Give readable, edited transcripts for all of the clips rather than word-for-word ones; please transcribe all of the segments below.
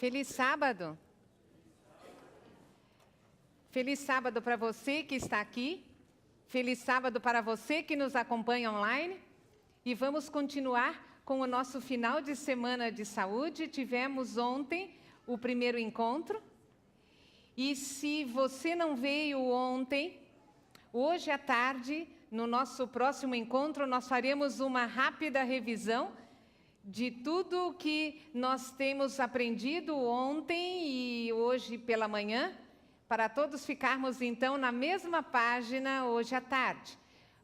Feliz sábado. Feliz sábado para você que está aqui. Feliz sábado para você que nos acompanha online. E vamos continuar com o nosso final de semana de saúde. Tivemos ontem o primeiro encontro. E se você não veio ontem, hoje à tarde, no nosso próximo encontro, nós faremos uma rápida revisão de tudo o que nós temos aprendido ontem e hoje pela manhã, para todos ficarmos então na mesma página hoje à tarde.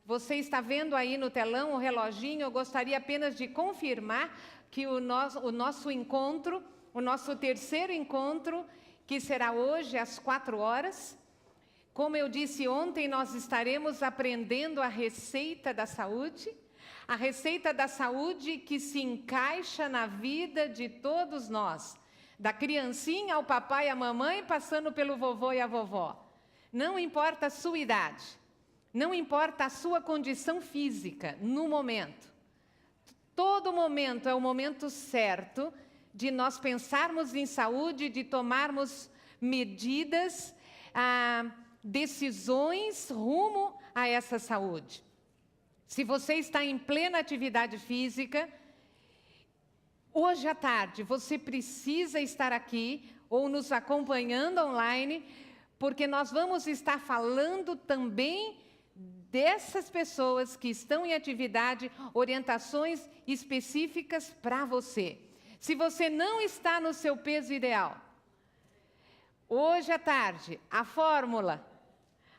Você está vendo aí no telão o reloginho. Eu gostaria apenas de confirmar que o nosso encontro, o nosso terceiro encontro, que será hoje às 4 horas. Como eu disse ontem, nós estaremos aprendendo a receita da saúde. A receita da saúde que se encaixa na vida de todos nós. Da criancinha ao papai e à mamãe, passando pelo vovô e a vovó. Não importa a sua idade. Não importa a sua condição física no momento. Todo momento é o momento certo de nós pensarmos em saúde, de tomarmos medidas, decisões rumo a essa saúde. Se você está em plena atividade física, hoje à tarde você precisa estar aqui ou nos acompanhando online, porque nós vamos estar falando também dessas pessoas que estão em atividade, orientações específicas para você. Se você não está no seu peso ideal, hoje à tarde, a fórmula,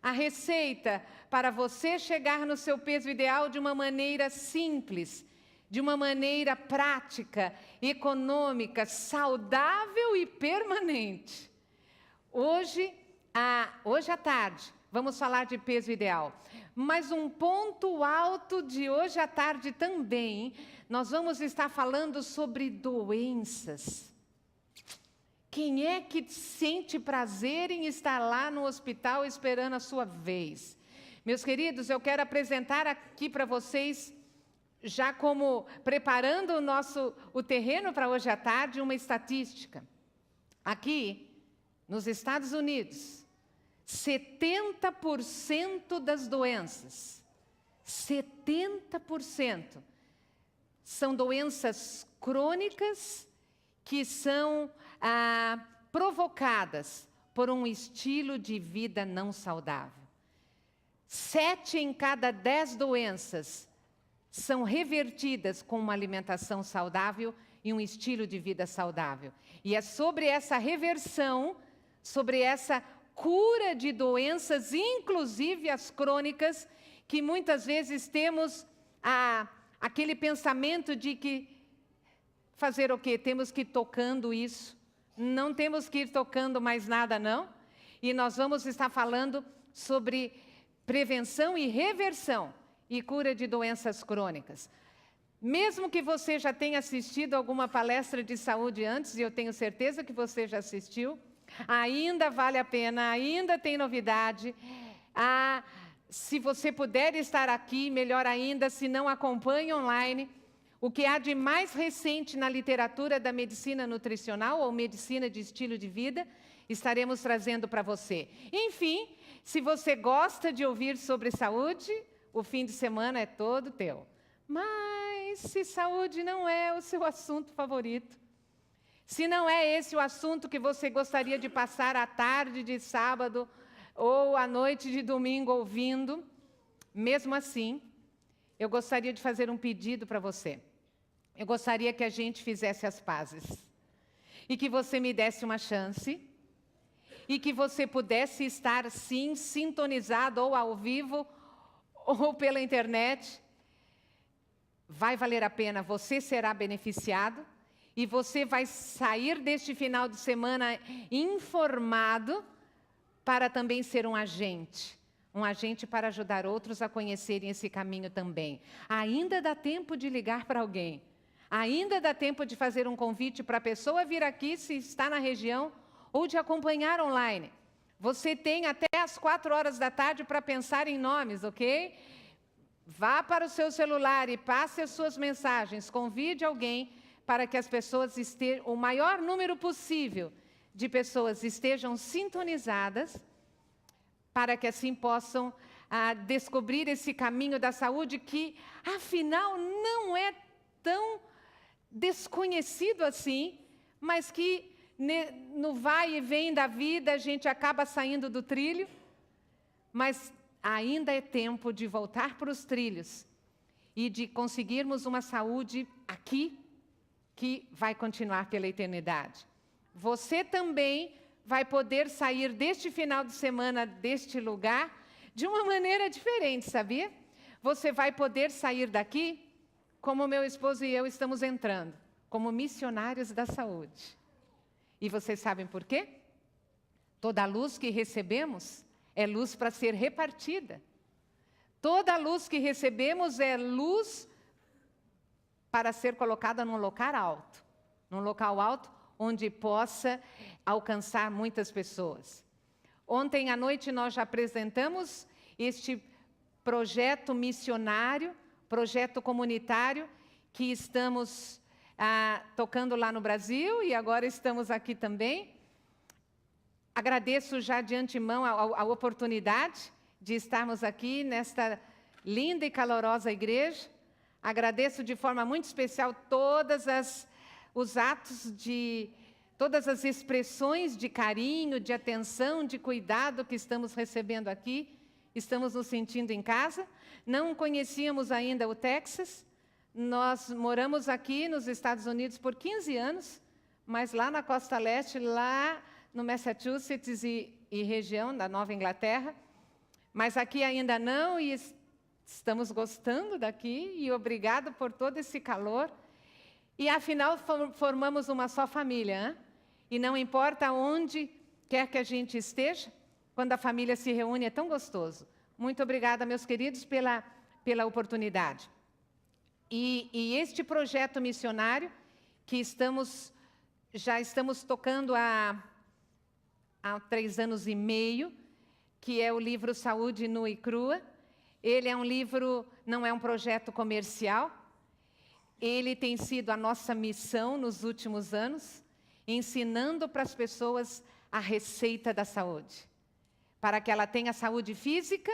a receita para você chegar no seu peso ideal de uma maneira simples, de uma maneira prática, econômica, saudável e permanente. Hoje à tarde, vamos falar de peso ideal. Mas um ponto alto de hoje à tarde também, nós vamos estar falando sobre doenças. Quem é que sente prazer em estar lá no hospital esperando a sua vez? Meus queridos, eu quero apresentar aqui para vocês, já como preparando o terreno para hoje à tarde, uma estatística. Aqui, nos Estados Unidos, 70% das doenças, 70% são doenças crônicas que são provocadas por um estilo de vida não saudável. 7 em cada 10 doenças são revertidas com uma alimentação saudável e um estilo de vida saudável. E é sobre essa reversão, sobre essa cura de doenças, inclusive as crônicas, que muitas vezes temos aquele pensamento de que fazer o quê? Temos que ir tocando isso. Não temos que ir tocando mais nada, não. E nós vamos estar falando sobre prevenção e reversão e cura de doenças crônicas. Mesmo que você já tenha assistido alguma palestra de saúde antes, e eu tenho certeza que você já assistiu, ainda vale a pena, ainda tem novidade. Se você puder estar aqui, melhor ainda, se não acompanhe online. O que há de mais recente na literatura da medicina nutricional ou medicina de estilo de vida, estaremos trazendo para você. Enfim, se você gosta de ouvir sobre saúde, o fim de semana é todo teu. Mas se saúde não é o seu assunto favorito, se não é esse o assunto que você gostaria de passar a tarde de sábado ou a noite de domingo ouvindo, mesmo assim, eu gostaria de fazer um pedido para você. Eu gostaria que a gente fizesse as pazes. E que você me desse uma chance. E que você pudesse estar, sim, sintonizado ou ao vivo ou pela internet. Vai valer a pena, você será beneficiado. E você vai sair deste final de semana informado para também ser um agente para ajudar outros a conhecerem esse caminho também. Ainda dá tempo de ligar para alguém. Ainda dá tempo de fazer um convite para a pessoa vir aqui, se está na região, ou de acompanhar online. Você tem até as 4 horas da tarde para pensar em nomes, ok? Vá para o seu celular e passe as suas mensagens. Convide alguém para que as pessoas estejam, o maior número possível de pessoas estejam sintonizadas, para que assim possam descobrir esse caminho da saúde que, afinal, não é tão desconhecido assim, mas que no vai e vem da vida a gente acaba saindo do trilho, mas ainda é tempo de voltar para os trilhos e de conseguirmos uma saúde aqui que vai continuar pela eternidade. Você também vai poder sair deste final de semana, deste lugar, de uma maneira diferente, sabia? Você vai poder sair daqui como meu esposo e eu estamos entrando, como missionários da saúde. E vocês sabem por quê? Toda a luz que recebemos é luz para ser repartida. Toda a luz que recebemos é luz para ser colocada num local alto, onde possa alcançar muitas pessoas. Ontem à noite nós já apresentamos este projeto missionário, projeto comunitário, que estamos tocando lá no Brasil e agora estamos aqui também. Agradeço já de antemão a oportunidade de estarmos aqui nesta linda e calorosa igreja. Agradeço de forma muito especial todos os atos todas as expressões de carinho, de atenção, de cuidado que estamos recebendo aqui. Estamos nos sentindo em casa. Não conhecíamos ainda o Texas. Nós moramos aqui nos Estados Unidos por 15 anos, mas lá na costa leste, lá no Massachusetts e região da Nova Inglaterra. Mas aqui ainda não, e estamos gostando daqui, e obrigado por todo esse calor. E afinal formamos uma só família, hein? E não importa onde quer que a gente esteja, quando a família se reúne é tão gostoso. Muito obrigada, meus queridos, pela oportunidade. E este projeto missionário, que já estamos tocando há 3 anos e meio, que é o livro Saúde Nua e Crua. Ele é um livro, não é um projeto comercial. Ele tem sido a nossa missão nos últimos anos, ensinando para as pessoas a receita da saúde, para que ela tenha saúde física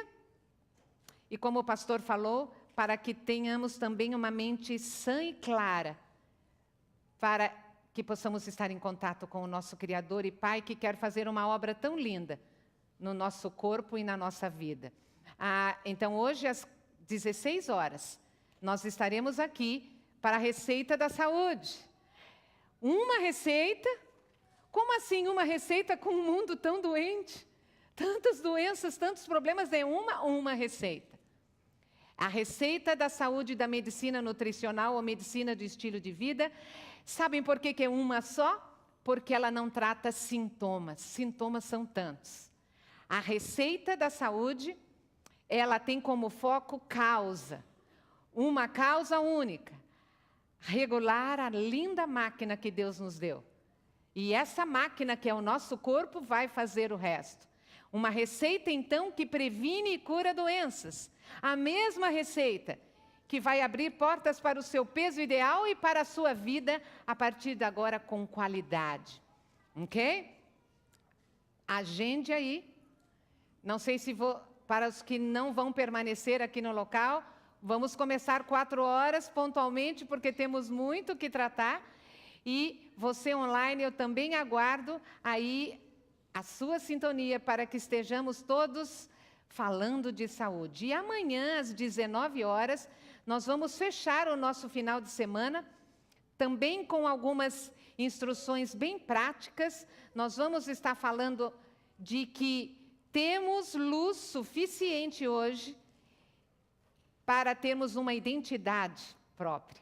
e, como o pastor falou, para que tenhamos também uma mente sã e clara, para que possamos estar em contato com o nosso Criador e Pai, que quer fazer uma obra tão linda no nosso corpo e na nossa vida. Então, hoje, às 16 horas, nós estaremos aqui para a receita da saúde. Uma receita? Como assim uma receita com um mundo tão doente? Tantas doenças, tantos problemas, é uma receita. A receita da saúde e da medicina nutricional ou medicina do estilo de vida. Sabem por que é uma só? Porque ela não trata sintomas. Sintomas são tantos. A receita da saúde, ela tem como foco causa. Uma causa única. Regular a linda máquina que Deus nos deu. E essa máquina, que é o nosso corpo, vai fazer o resto. Uma receita, então, que previne e cura doenças. A mesma receita que vai abrir portas para o seu peso ideal e para a sua vida, a partir de agora, com qualidade. Ok? Agende aí. Não sei se para os que não vão permanecer aqui no local, vamos começar 4 horas pontualmente, porque temos muito que tratar. E você online, eu também aguardo aí a sua sintonia para que estejamos todos falando de saúde. E amanhã, às 19 horas, nós vamos fechar o nosso final de semana, também com algumas instruções bem práticas. Nós vamos estar falando de que temos luz suficiente hoje para termos uma identidade própria.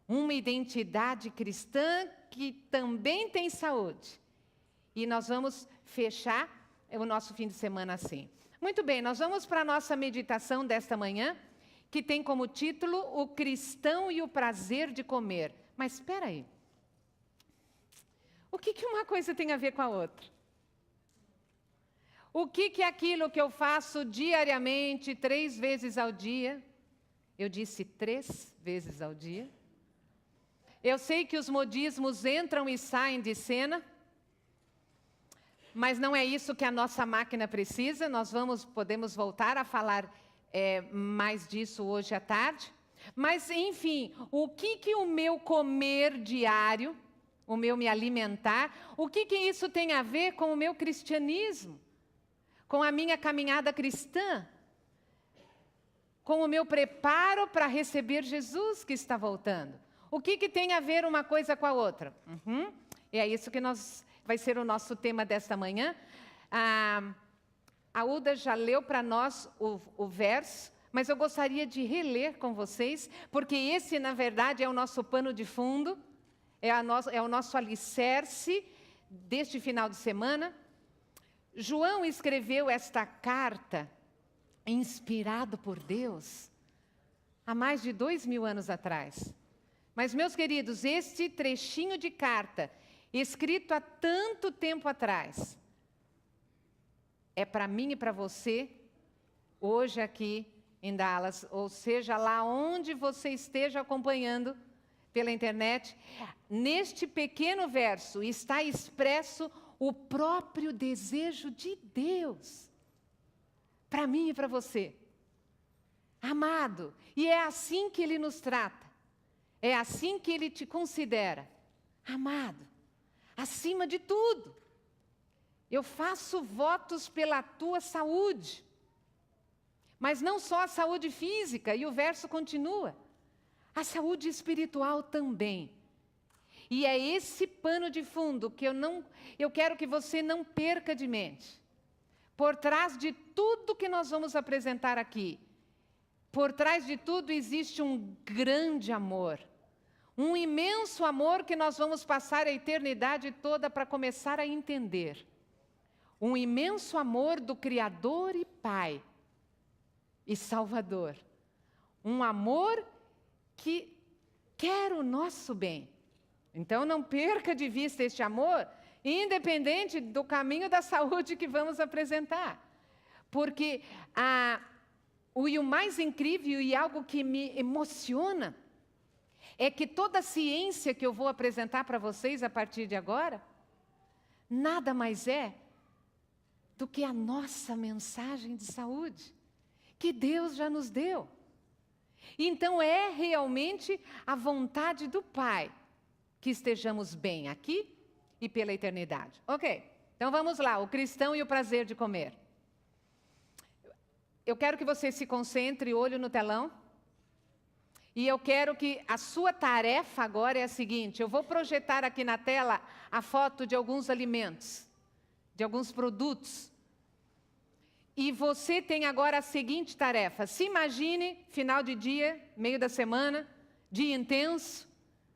Uma identidade cristã que também tem saúde. E nós vamos fechar o nosso fim de semana assim. Muito bem, nós vamos para a nossa meditação desta manhã, que tem como título O Cristão e o Prazer de Comer. Mas espera aí. O que uma coisa tem a ver com a outra? O que aquilo que eu faço diariamente, 3 vezes ao dia, eu disse 3 vezes ao dia, Eu sei que os modismos entram e saem de cena, mas não é isso que a nossa máquina precisa. Nós podemos voltar a falar mais disso hoje à tarde. Mas, enfim, o que o meu comer diário, o meu me alimentar, o que isso tem a ver com o meu cristianismo, com a minha caminhada cristã, com o meu preparo para receber Jesus que está voltando? O que tem a ver uma coisa com a outra? E é isso que vai ser o nosso tema desta manhã. A Uda já leu para nós o verso, mas eu gostaria de reler com vocês, porque esse, na verdade, é o nosso pano de fundo, é o nosso alicerce deste final de semana. João escreveu esta carta, inspirado por Deus, há mais de 2000 anos atrás. Mas, meus queridos, este trechinho de carta, escrito há tanto tempo atrás, é para mim e para você, hoje aqui em Dallas, ou seja, lá onde você esteja acompanhando pela internet. Neste pequeno verso está expresso o próprio desejo de Deus, para mim e para você. Amado, e é assim que Ele nos trata. É assim que Ele te considera, amado, acima de tudo. Eu faço votos pela tua saúde, mas não só a saúde física, e o verso continua, a saúde espiritual também. E é esse pano de fundo que eu quero que você não perca de mente. Por trás de tudo que nós vamos apresentar aqui, por trás de tudo existe um grande amor. Um imenso amor que nós vamos passar a eternidade toda para começar a entender. Um imenso amor do Criador e Pai e Salvador. Um amor que quer o nosso bem. Então não perca de vista este amor, independente do caminho da saúde que vamos apresentar. Porque o mais incrível e algo que me emociona é que toda a ciência que eu vou apresentar para vocês a partir de agora, nada mais é do que a nossa mensagem de saúde, que Deus já nos deu. Então é realmente a vontade do Pai que estejamos bem aqui e pela eternidade. Ok, então vamos lá, o cristão e o prazer de comer. Eu quero que você se concentre, olho no telão. E eu quero que a sua tarefa agora é a seguinte: eu vou projetar aqui na tela a foto de alguns alimentos, de alguns produtos. E você tem agora a seguinte tarefa: se imagine, final de dia, meio da semana, dia intenso,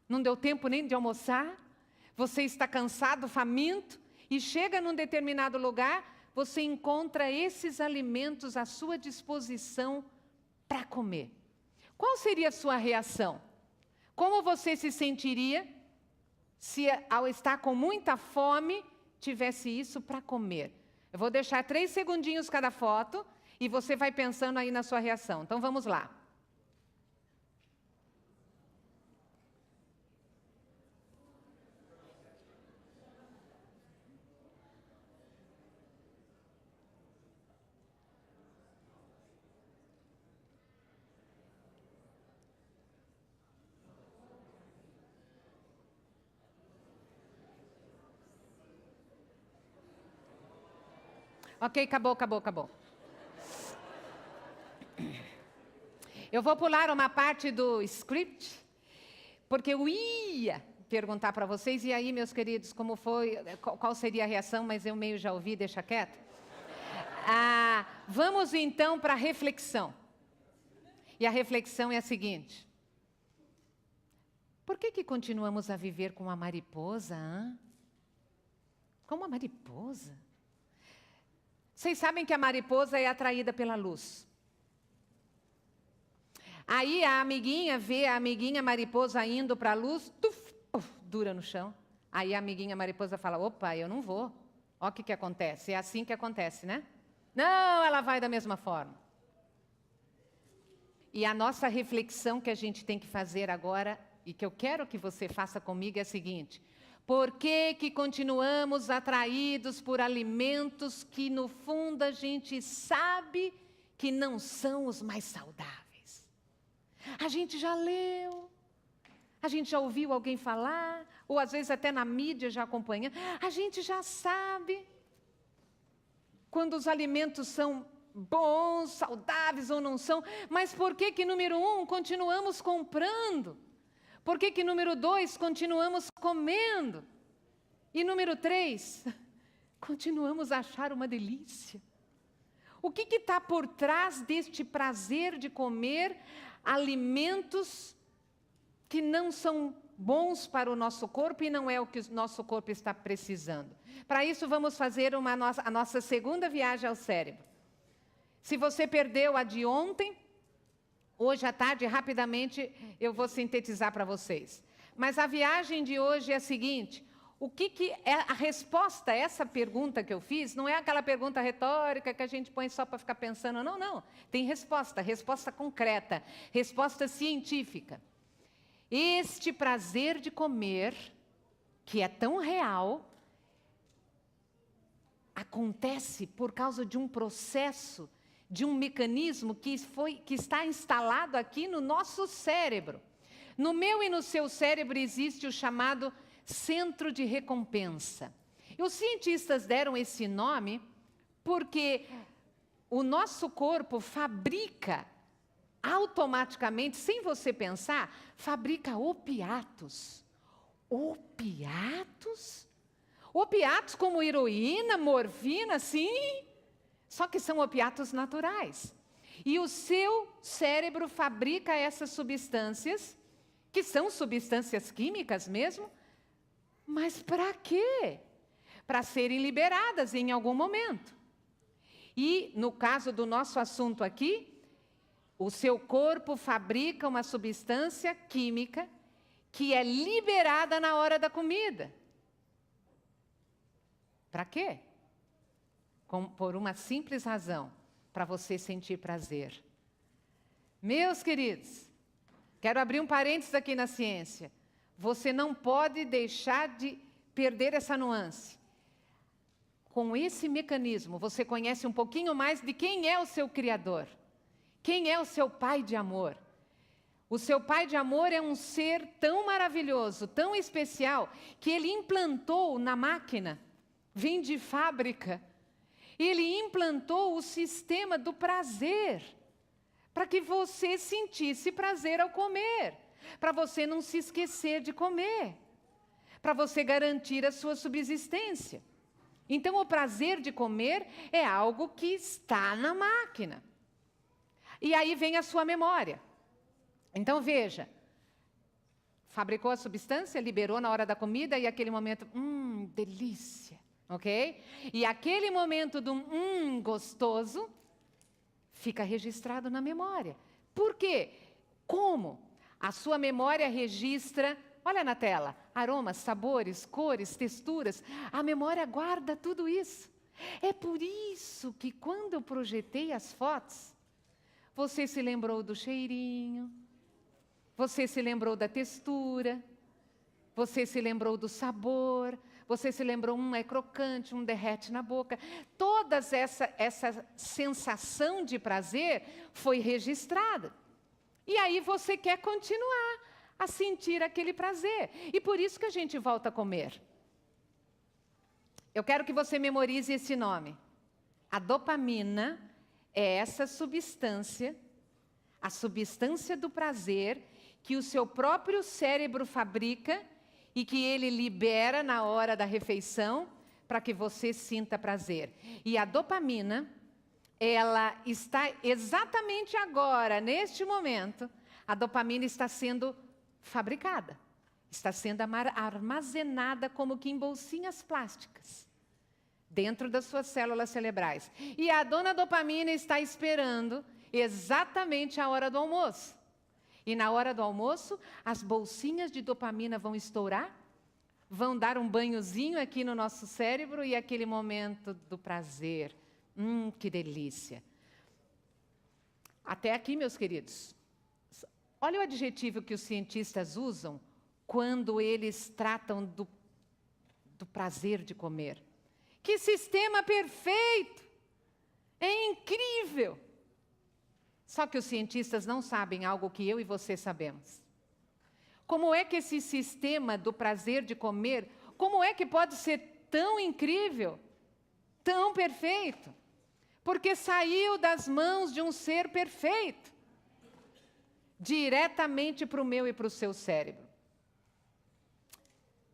não deu tempo nem de almoçar, você está cansado, faminto, e chega num determinado lugar, você encontra esses alimentos à sua disposição para comer. Qual seria a sua reação? Como você se sentiria se, ao estar com muita fome, tivesse isso para comer? Eu vou deixar 3 segundinhos cada foto e você vai pensando aí na sua reação. Então, vamos lá. Ok, acabou. Eu vou pular uma parte do script, porque eu ia perguntar para vocês, e aí, meus queridos, como foi, qual seria a reação, mas eu meio já ouvi, deixa quieto. Vamos então para a reflexão. E a reflexão é a seguinte: por que continuamos a viver com uma mariposa? Como uma mariposa? Vocês sabem que a mariposa é atraída pela luz. Aí a amiguinha vê a amiguinha mariposa indo para a luz, dura no chão. Aí a amiguinha mariposa fala: opa, eu não vou. Olha o que acontece. É assim que acontece, né? Não, ela vai da mesma forma. E a nossa reflexão que a gente tem que fazer agora e que eu quero que você faça comigo é a seguinte: por que continuamos atraídos por alimentos que no fundo a gente sabe que não são os mais saudáveis? A gente já leu, a gente já ouviu alguém falar, ou às vezes até na mídia já acompanha, a gente já sabe quando os alimentos são bons, saudáveis ou não são, mas por que número 1, continuamos comprando? Por que número 2, continuamos comendo? E número 3, continuamos a achar uma delícia? O que está por trás deste prazer de comer alimentos que não são bons para o nosso corpo e não é o que o nosso corpo está precisando? Para isso, vamos fazer a nossa segunda viagem ao cérebro. Se você perdeu a de ontem, hoje à tarde, rapidamente, eu vou sintetizar para vocês. Mas a viagem de hoje é a seguinte: o que é a resposta a essa pergunta que eu fiz? Não é aquela pergunta retórica que a gente põe só para ficar pensando, não, não. Tem resposta concreta, resposta científica. Este prazer de comer, que é tão real, acontece por causa de um processo, de um mecanismo que está instalado aqui no nosso cérebro. No meu e no seu cérebro existe o chamado centro de recompensa. E os cientistas deram esse nome porque o nosso corpo fabrica automaticamente, sem você pensar, fabrica opiatos. Opiatos? Opiatos como heroína, morfina, sim, só que são opiatos naturais. E o seu cérebro fabrica essas substâncias, que são substâncias químicas mesmo, mas para quê? Para serem liberadas em algum momento. E, no caso do nosso assunto aqui, o seu corpo fabrica uma substância química que é liberada na hora da comida. Para quê? Por uma simples razão, para você sentir prazer. Meus queridos, quero abrir um parênteses aqui na ciência. Você não pode deixar de perder essa nuance. Com esse mecanismo, você conhece um pouquinho mais de quem é o seu Criador. Quem é o seu Pai de amor? O seu Pai de amor é um ser tão maravilhoso, tão especial, que Ele implantou na máquina, vem de fábrica, Ele implantou o sistema do prazer, para que você sentisse prazer ao comer, para você não se esquecer de comer, para você garantir a sua subsistência. Então, o prazer de comer é algo que está na máquina. E aí vem a sua memória. Então, veja, fabricou a substância, liberou na hora da comida e aquele momento, delícia, ok? E aquele momento do gostoso fica registrado na memória. Por quê? Como? A sua memória registra, olha na tela, aromas, sabores, cores, texturas. A memória guarda tudo isso. É por isso que quando eu projetei as fotos, você se lembrou do cheirinho, você se lembrou da textura, você se lembrou do sabor, você se lembrou, é crocante, derrete na boca. Toda essa sensação de prazer foi registrada. E aí você quer continuar a sentir aquele prazer. E por isso que a gente volta a comer. Eu quero que você memorize esse nome. A dopamina é essa substância, a substância do prazer, que o seu próprio cérebro fabrica e que ele libera na hora da refeição para que você sinta prazer. E a dopamina, ela está exatamente agora, neste momento, a dopamina está sendo fabricada, está sendo armazenada como que em bolsinhas plásticas, dentro das suas células cerebrais. E a dona dopamina está esperando exatamente a hora do almoço. E na hora do almoço, as bolsinhas de dopamina vão estourar, vão dar um banhozinho aqui no nosso cérebro e aquele momento do prazer. Que delícia. Até aqui, meus queridos. Olha o adjetivo que os cientistas usam quando eles tratam do prazer de comer. Que sistema perfeito! É incrível! Só que os cientistas não sabem algo que eu e você sabemos. Como é que esse sistema do prazer de comer, como é que pode ser tão incrível, tão perfeito? Porque saiu das mãos de um ser perfeito, diretamente para o meu e para o seu cérebro.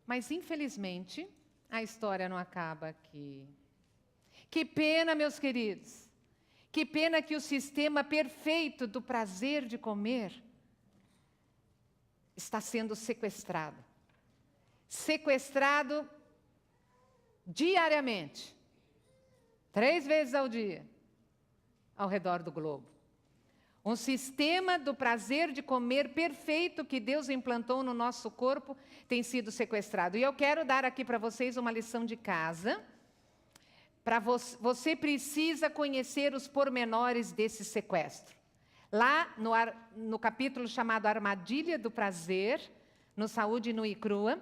Mas, infelizmente, a história não acaba aqui. Que pena, meus queridos. Que pena que o sistema perfeito do prazer de comer está sendo sequestrado. Sequestrado diariamente, 3 vezes ao dia, ao redor do globo. Um sistema do prazer de comer perfeito que Deus implantou no nosso corpo tem sido sequestrado. E eu quero dar aqui para vocês uma lição de casa. Você precisa conhecer os pormenores desse sequestro. Lá no capítulo chamado Armadilha do Prazer, no Saúde Nua e Crua,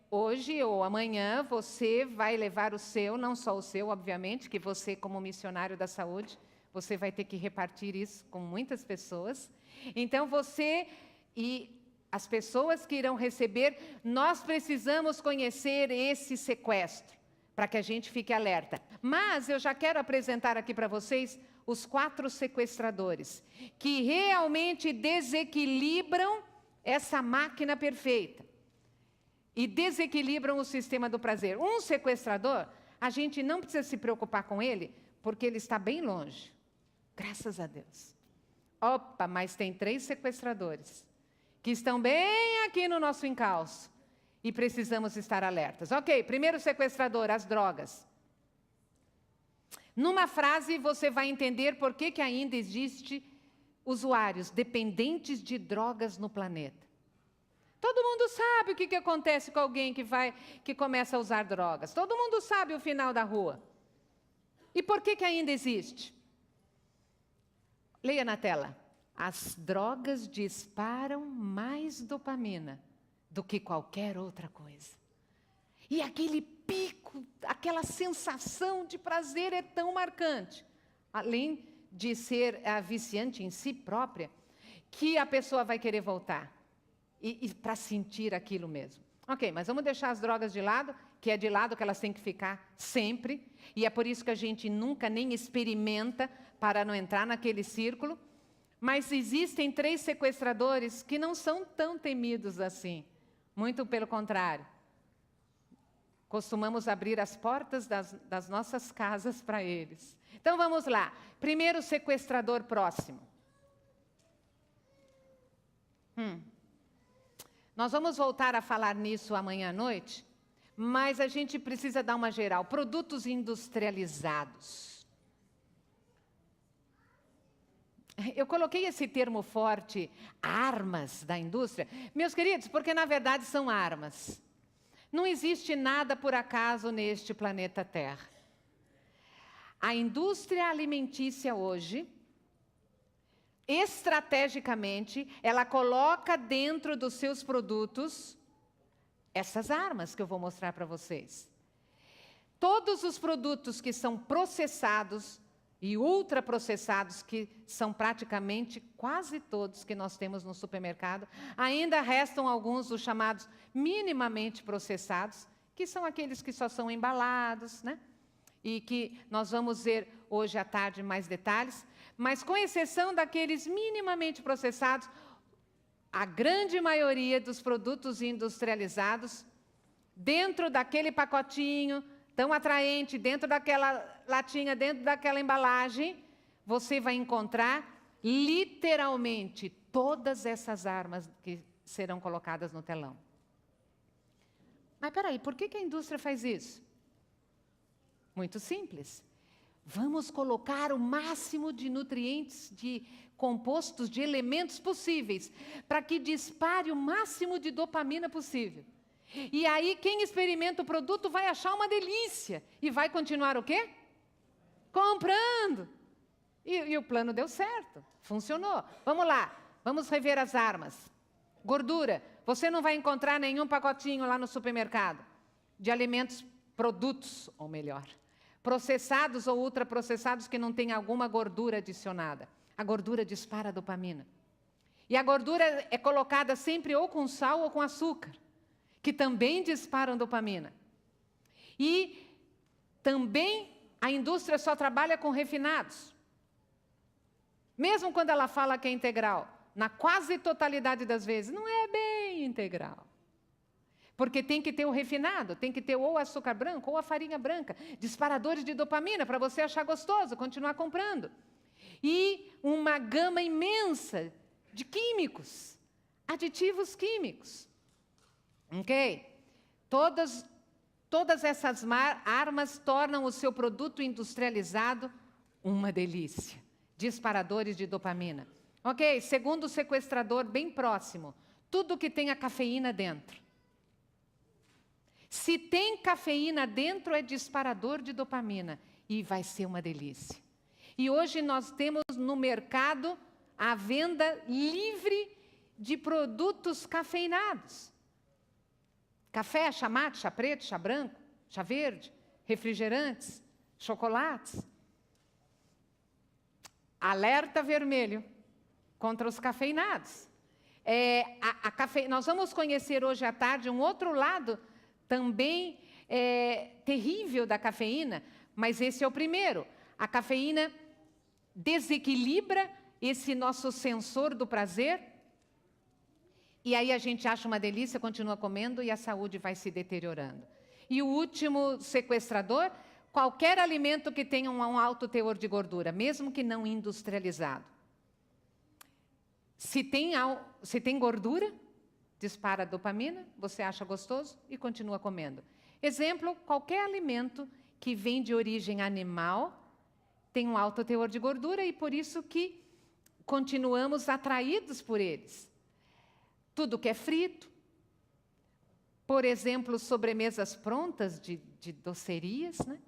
hoje ou amanhã você vai levar o seu, não só o seu, obviamente, que você como missionário da saúde, você vai ter que repartir isso com muitas pessoas. Então você e as pessoas que irão receber, nós precisamos conhecer esse sequestro, para que a gente fique alerta. Mas eu já quero apresentar aqui para vocês os 4 sequestradores, que realmente desequilibram essa máquina perfeita. E desequilibram o sistema do prazer. Um sequestrador, a gente não precisa se preocupar com ele, porque ele está bem longe. Graças a Deus. Opa, mas tem 3 sequestradores, que estão bem aqui no nosso encalço. E precisamos estar alertas. Ok, primeiro sequestrador, as drogas. Numa frase você vai entender por que ainda existe usuários dependentes de drogas no planeta. Todo mundo sabe o que acontece com alguém que começa a usar drogas. Todo mundo sabe o final da rua. E por que ainda existe? Leia na tela. As drogas disparam mais dopamina do que qualquer outra coisa. E aquele pico, aquela sensação de prazer é tão marcante, além de ser viciante em si própria, que a pessoa vai querer voltar e para sentir aquilo mesmo. Ok, mas vamos deixar as drogas de lado, que é de lado que elas têm que ficar sempre, e é por isso que a gente nunca nem experimenta para não entrar naquele círculo. Mas existem 3 sequestradores que não são tão temidos assim. Muito pelo contrário. Costumamos abrir as portas das nossas casas para eles. Então vamos lá. Primeiro sequestrador próximo. Nós vamos voltar a falar nisso amanhã à noite, mas a gente precisa dar uma geral. Produtos industrializados. Eu coloquei esse termo forte, armas da indústria, meus queridos, porque na verdade são armas. Não existe nada por acaso neste planeta Terra. A indústria alimentícia hoje, estrategicamente, ela coloca dentro dos seus produtos essas armas que eu vou mostrar para vocês. Todos os produtos que são processados e ultraprocessados, que são praticamente quase todos que nós temos no supermercado, ainda restam alguns dos chamados minimamente processados, que são aqueles que só são embalados, né? E que nós vamos ver hoje à tarde mais detalhes, mas com exceção daqueles minimamente processados, a grande maioria dos produtos industrializados, dentro daquele pacotinho tão atraente, dentro daquela latinha, dentro daquela embalagem, você vai encontrar literalmente todas essas armas que serão colocadas no telão. Mas peraí, por que a indústria faz isso? Muito simples. Vamos colocar o máximo de nutrientes, de compostos, de elementos possíveis, para que dispare o máximo de dopamina possível. E aí, quem experimenta o produto vai achar uma delícia. E vai continuar o quê? Comprando. E o plano deu certo, funcionou. Vamos lá, vamos rever as armas. Gordura, você não vai encontrar nenhum pacotinho lá no supermercado de alimentos, produtos, ou melhor, processados ou ultraprocessados que não tem alguma gordura adicionada. A gordura dispara a dopamina. E a gordura é colocada sempre ou com sal ou com açúcar, que também disparam dopamina. E também a indústria só trabalha com refinados. Mesmo quando ela fala que é integral, na quase totalidade das vezes, não é bem integral. Porque tem que ter o refinado, tem que ter ou o açúcar branco ou a farinha branca, disparadores de dopamina para você achar gostoso, continuar comprando. E uma gama imensa de químicos, aditivos químicos. Ok? Todas essas armas tornam o seu produto industrializado uma delícia. Disparadores de dopamina. Ok? Segundo o sequestrador bem próximo, tudo que tem a cafeína dentro. Se tem cafeína dentro, é disparador de dopamina. E vai ser uma delícia. E hoje nós temos no mercado a venda livre de produtos cafeinados. Café, chá mate, chá preto, chá branco, chá verde, refrigerantes, chocolates. Alerta vermelho contra os cafeinados. Nós vamos conhecer hoje à tarde um outro lado também terrível da cafeína, mas esse é o primeiro. A cafeína desequilibra esse nosso sensor do prazer, e aí a gente acha uma delícia, continua comendo e a saúde vai se deteriorando. E o último sequestrador, qualquer alimento que tenha um alto teor de gordura, mesmo que não industrializado. Se tem gordura, dispara a dopamina, você acha gostoso e continua comendo. Exemplo, qualquer alimento que vem de origem animal tem um alto teor de gordura e por isso que continuamos atraídos por eles. Tudo que é frito, por exemplo, sobremesas prontas de docerias, né?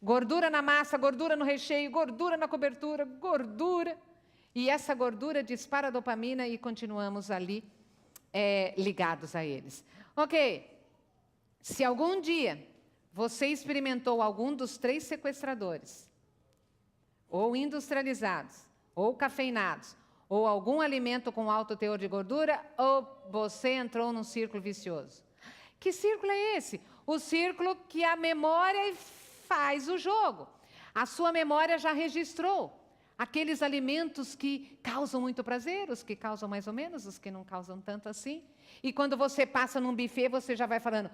Gordura na massa, gordura no recheio, gordura na cobertura, gordura. E essa gordura dispara a dopamina e continuamos ali ligados a eles. Ok, se algum dia você experimentou algum dos 3 sequestradores, ou industrializados, ou cafeinados, ou algum alimento com alto teor de gordura, ou você entrou num círculo vicioso. Que círculo é esse? O círculo que a memória faz o jogo. A sua memória já registrou aqueles alimentos que causam muito prazer, os que causam mais ou menos, os que não causam tanto assim. E quando você passa num buffet, você já vai falando,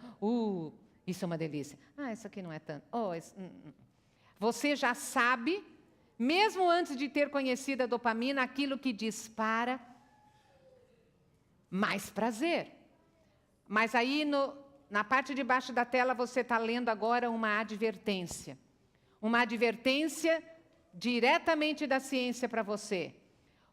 isso é uma delícia. Isso aqui não é tanto. Você já sabe, mesmo antes de ter conhecido a dopamina, aquilo que dispara mais prazer. Mas aí, na parte de baixo da tela, você está lendo agora uma advertência. Uma advertência diretamente da ciência para você.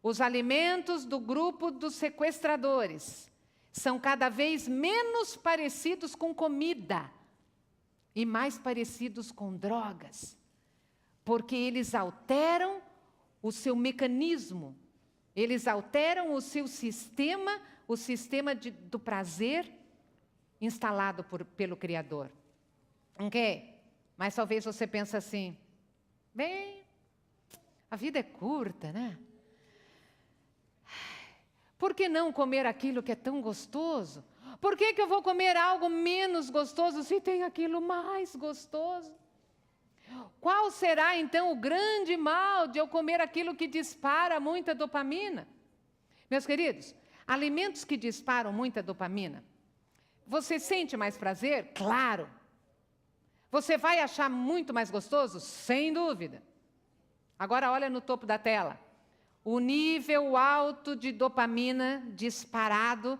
Os alimentos do grupo dos sequestradores são cada vez menos parecidos com comida e mais parecidos com drogas. Porque eles alteram o seu mecanismo, eles alteram o seu sistema, o sistema do prazer instalado pelo Criador. Ok? Mas talvez você pense assim, bem, a vida é curta, né? Por que não comer aquilo que é tão gostoso? Por que eu vou comer algo menos gostoso se tem aquilo mais gostoso? Qual será, então, o grande mal de eu comer aquilo que dispara muita dopamina? Meus queridos, alimentos que disparam muita dopamina, você sente mais prazer? Claro. Você vai achar muito mais gostoso? Sem dúvida. Agora, olha no topo da tela. O nível alto de dopamina disparado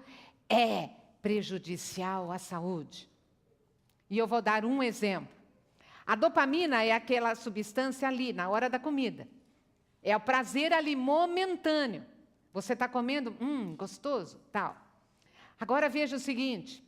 é prejudicial à saúde. E eu vou dar um exemplo. A dopamina é aquela substância ali, na hora da comida. É o prazer ali momentâneo. Você está comendo, gostoso, tal. Agora veja o seguinte.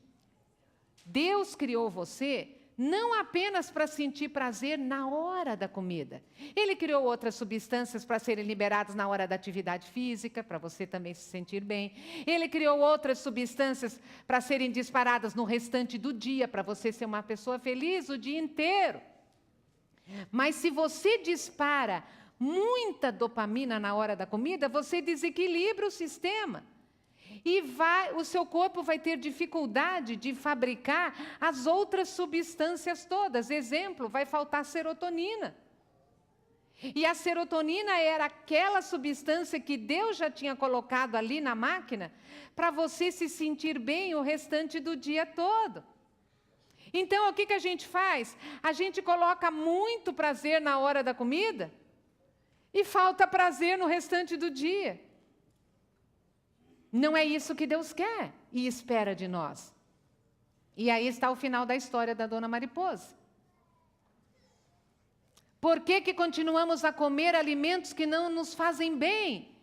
Deus criou você não apenas para sentir prazer na hora da comida. Ele criou outras substâncias para serem liberadas na hora da atividade física, para você também se sentir bem. Ele criou outras substâncias para serem disparadas no restante do dia, para você ser uma pessoa feliz o dia inteiro. Mas se você dispara muita dopamina na hora da comida, você desequilibra o sistema. E o seu corpo vai ter dificuldade de fabricar as outras substâncias todas. Exemplo, vai faltar serotonina. E a serotonina era aquela substância que Deus já tinha colocado ali na máquina para você se sentir bem o restante do dia todo. Então, o que a gente faz? A gente coloca muito prazer na hora da comida e falta prazer no restante do dia. Não é isso que Deus quer e espera de nós. E aí está o final da história da Dona Mariposa. Por que continuamos a comer alimentos que não nos fazem bem?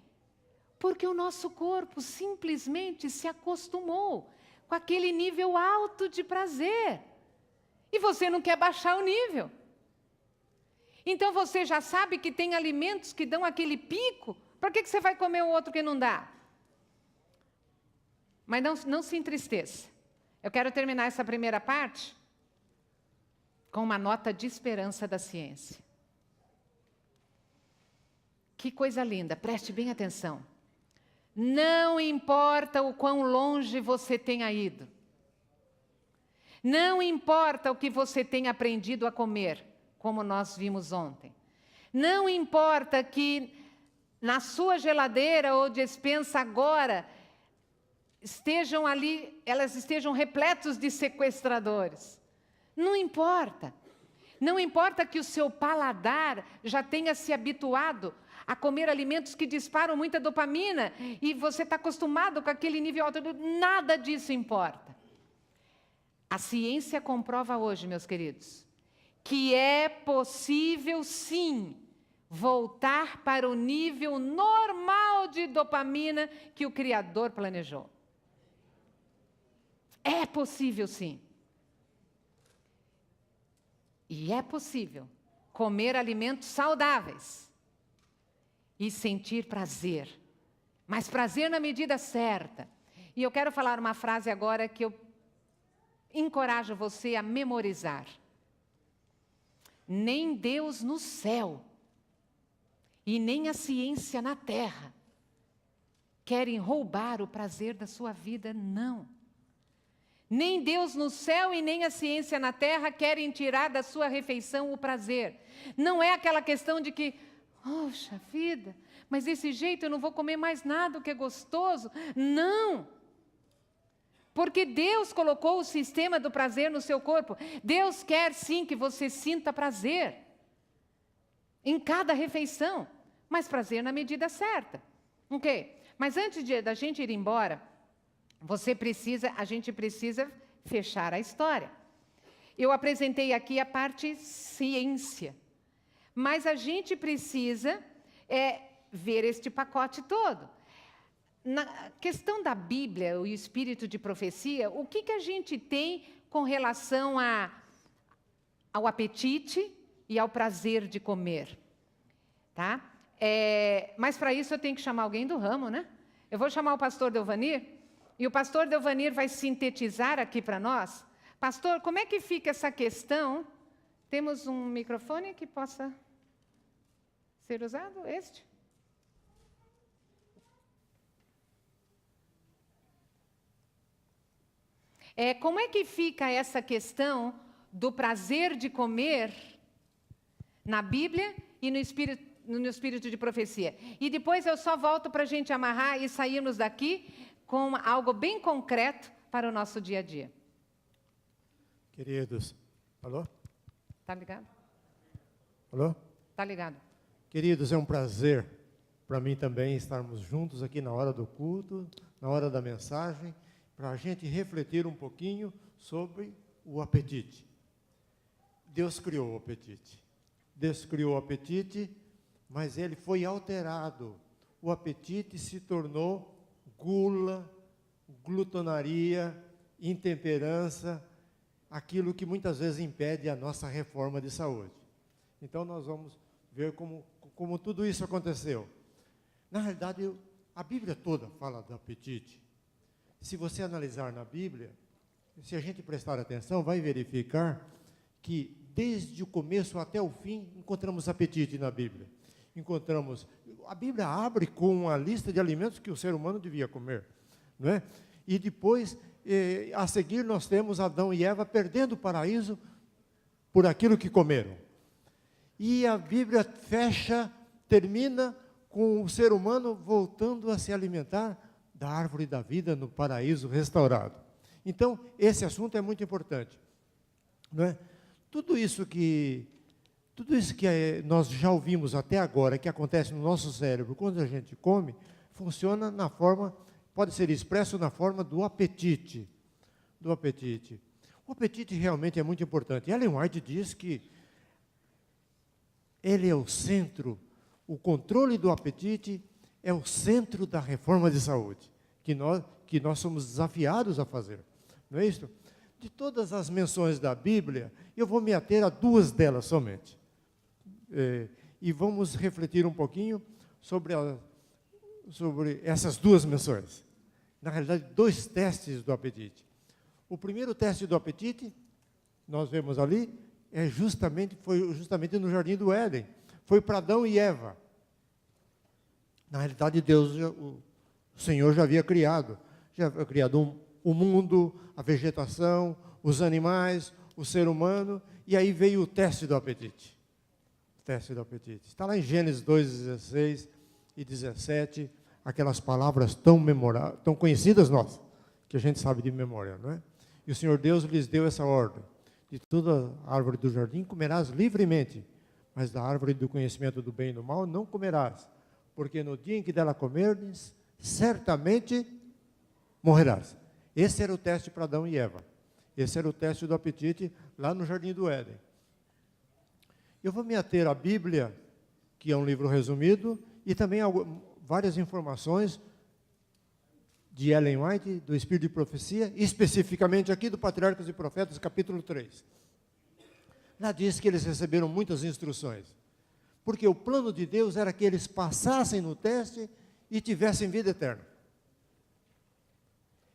Porque o nosso corpo simplesmente se acostumou com aquele nível alto de prazer. E você não quer baixar o nível. Então você já sabe que tem alimentos que dão aquele pico, para que você vai comer o outro que não dá? Mas não se entristeça. Eu quero terminar essa primeira parte com uma nota de esperança da ciência. Que coisa linda, preste bem atenção. Não importa o quão longe você tenha ido. Não importa o que você tenha aprendido a comer, como nós vimos ontem. Não importa que na sua geladeira ou despensa agora elas estejam repletos de sequestradores. Não importa. Não importa que o seu paladar já tenha se habituado a comer alimentos que disparam muita dopamina e você está acostumado com aquele nível alto. Nada disso importa. A ciência comprova hoje, meus queridos, que é possível sim voltar para o nível normal de dopamina que o Criador planejou. É possível sim. E é possível comer alimentos saudáveis e sentir prazer, mas prazer na medida certa. E eu quero falar uma frase agora que eu encorajo você a memorizar. Nem Deus no céu e nem a ciência na terra querem roubar o prazer da sua vida, não. Nem Deus no céu e nem a ciência na terra querem tirar da sua refeição o prazer. Não é aquela questão de que, poxa vida, mas desse jeito eu não vou comer mais nada, o que é gostoso. Não! Porque Deus colocou o sistema do prazer no seu corpo. Deus quer sim que você sinta prazer em cada refeição, mas prazer na medida certa. Ok? Mas antes da gente ir embora, a gente precisa fechar a história. Eu apresentei aqui a parte ciência, mas a gente precisa ver este pacote todo. Na questão da Bíblia, o espírito de profecia, o que a gente tem com relação ao apetite e ao prazer de comer? Tá? Mas para isso eu tenho que chamar alguém do ramo, né? Eu vou chamar o pastor Delvanir, e o pastor Delvanir vai sintetizar aqui para nós. Pastor, como é que fica essa questão? Temos um microfone que possa ser usado? Este? Como é que fica essa questão do prazer de comer na Bíblia e no espírito de profecia? E depois eu só volto para a gente amarrar e sairmos daqui com algo bem concreto para o nosso dia a dia. Queridos, alô? Tá ligado? Alô? Tá ligado. Queridos, é um prazer para mim também estarmos juntos aqui na hora do culto, na hora da mensagem, para a gente refletir um pouquinho sobre o apetite. Deus criou o apetite. Deus criou o apetite, mas ele foi alterado. O apetite se tornou gula, glutonaria, intemperança, aquilo que muitas vezes impede a nossa reforma de saúde. Então, nós vamos ver como tudo isso aconteceu. Na realidade, a Bíblia toda fala do apetite. Se você analisar na Bíblia, se a gente prestar atenção, vai verificar que desde o começo até o fim encontramos apetite na Bíblia. A Bíblia abre com uma lista de alimentos que o ser humano devia comer, não é? E depois, a seguir, nós temos Adão e Eva perdendo o paraíso por aquilo que comeram. E a Bíblia termina com o ser humano voltando a se alimentar da árvore da vida no paraíso restaurado. Então, esse assunto é muito importante, não é? Tudo isso que nós já ouvimos até agora, que acontece no nosso cérebro quando a gente come, funciona na forma, pode ser expresso na forma do apetite. O apetite realmente é muito importante. Ellen White diz que ele é o centro, o controle do apetite é o centro da reforma de saúde, que nós somos desafiados a fazer. Não é isso? De todas as menções da Bíblia, eu vou me ater a 2 delas somente. E vamos refletir um pouquinho sobre essas 2 menções. Na realidade, 2 testes do apetite. O primeiro teste do apetite, nós vemos ali, foi justamente no Jardim do Éden. Foi para Adão e Eva. Na realidade, o Senhor já havia criado o mundo, a vegetação, os animais, o ser humano, e aí veio o teste do apetite. Está lá em Gênesis 2, 16 e 17, aquelas palavras tão conhecidas nossas, que a gente sabe de memória, não é? E o Senhor Deus lhes deu essa ordem: de toda árvore do jardim comerás livremente, mas da árvore do conhecimento do bem e do mal não comerás, porque no dia em que dela comerdes, certamente morrerás. Esse era o teste para Adão e Eva. Esse era o teste do apetite lá no Jardim do Éden. Eu vou me ater à Bíblia, que é um livro resumido, e também várias informações de Ellen White, do Espírito de Profecia, especificamente aqui do Patriarcas e Profetas, capítulo 3. Lá diz que eles receberam muitas instruções, porque o plano de Deus era que eles passassem no teste e tivessem vida eterna.